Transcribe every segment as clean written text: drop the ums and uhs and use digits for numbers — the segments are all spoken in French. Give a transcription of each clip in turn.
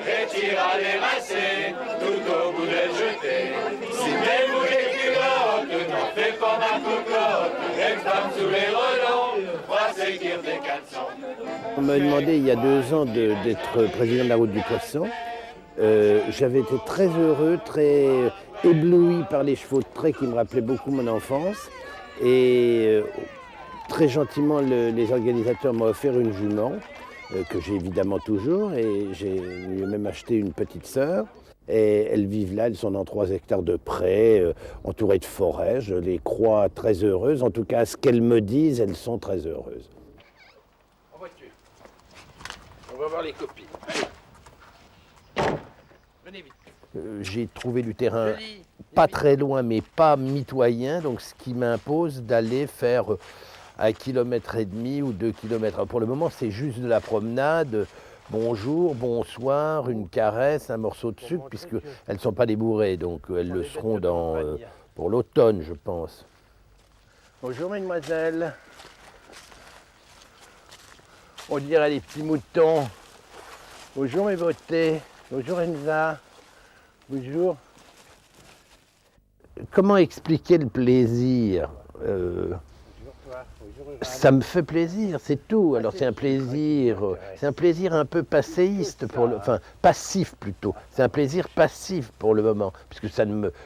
et tira les rincés, tout au bout de jetée. Si t'es boulet culotte, n'en fais pas ma cocotte, externe sous les relents, va séquir des 400. On m'a demandé il y a 2 ans d'être président de la Route du Poisson. J'avais été très heureux, très ébloui par les chevaux de trait qui me rappelaient beaucoup mon enfance. Et très gentiment, les organisateurs m'ont offert une jument, que j'ai évidemment toujours, et j'ai même acheté une petite sœur. Et elles vivent là, elles sont dans 3 hectares de prés, entourées de forêts. Je les crois très heureuses. En tout cas, à ce qu'elles me disent, elles sont très heureuses. En voiture. On va voir les copines. Venez vite. J'ai trouvé du terrain pas très loin, mais pas mitoyen, donc ce qui m'impose d'aller faire 1,5 km ou 2 km. Pour le moment, c'est juste de la promenade. Bonjour, bonsoir, une caresse, un morceau de sucre, puisqu'elles ne sont pas débourrées, donc elles le seront pour l'automne, je pense. Bonjour, mesdemoiselles. On dirait les petits moutons. Bonjour, mes beautés. Bonjour, Enza. Bonjour. Comment expliquer le plaisir ? Ça me fait plaisir, c'est tout. Alors c'est un plaisir un peu passéiste, enfin passif plutôt. C'est un plaisir passif pour le moment, puisque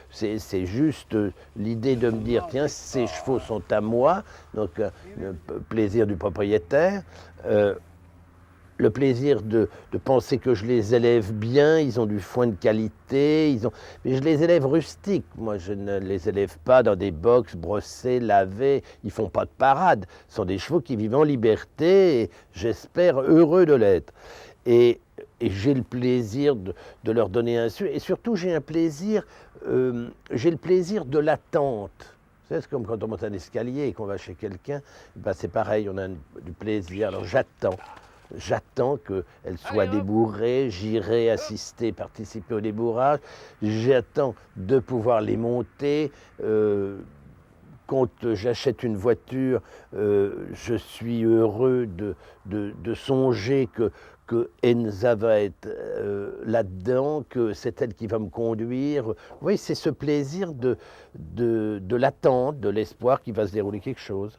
c'est juste l'idée de me dire tiens, ces chevaux sont à moi, donc le plaisir du propriétaire. Le plaisir de penser que je les élève bien, ils ont du foin de qualité, mais je les élève rustiques. Moi, je ne les élève pas dans des box brossés, lavés, ils ne font pas de parade. Ce sont des chevaux qui vivent en liberté et j'espère heureux de l'être. Et j'ai le plaisir de leur donner un suivi. Et surtout, j'ai le plaisir de l'attente. C'est comme quand on monte un escalier et qu'on va chez quelqu'un, ben c'est pareil, on a du plaisir. Alors J'attends qu'elle soit débourrée, j'irai assister, participer au débourrage. J'attends de pouvoir les monter. Quand j'achète une voiture, je suis heureux de songer que Enza va être là-dedans, que c'est elle qui va me conduire. Vous voyez, c'est ce plaisir de l'attente, de l'espoir qu'il va se dérouler quelque chose.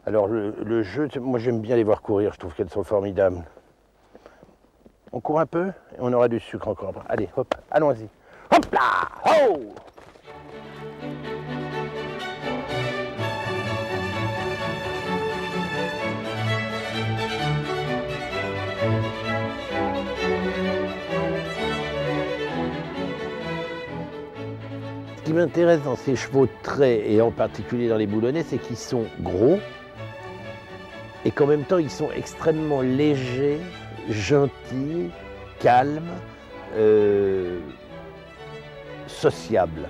Alors le jeu, moi j'aime bien les voir courir, je trouve qu'elles sont formidables. On court un peu et on aura du sucre encore. Allez, hop, allons-y. Hop là, oh! Ce qui m'intéresse dans ces chevaux de trait, et en particulier dans les boulonnais, c'est qu'ils sont gros, et qu'en même temps, ils sont extrêmement légers, gentils, calmes, sociables.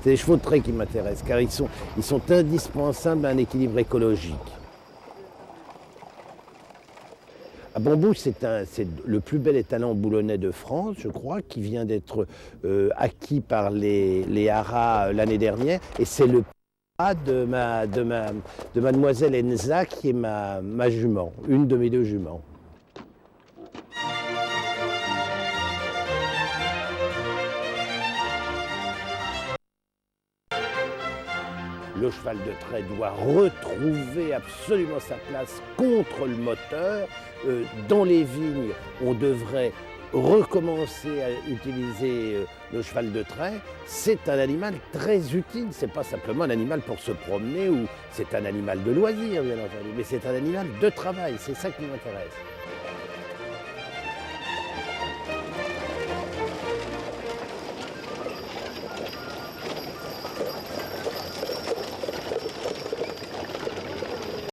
C'est les chevaux de trait qui m'intéressent, car ils sont indispensables à un équilibre écologique. À Bambou, c'est le plus bel étalon boulonnais de France, je crois, qui vient d'être acquis par les haras l'année dernière. Et c'est le pas de mademoiselle Enza, qui est ma jument, une de mes 2 juments. Le cheval de trait doit retrouver absolument sa place contre le moteur. Dans les vignes, on devrait recommencer à utiliser le cheval de trait. C'est un animal très utile, c'est pas simplement un animal pour se promener ou c'est un animal de loisir, bien entendu, mais c'est un animal de travail, c'est ça qui m'intéresse.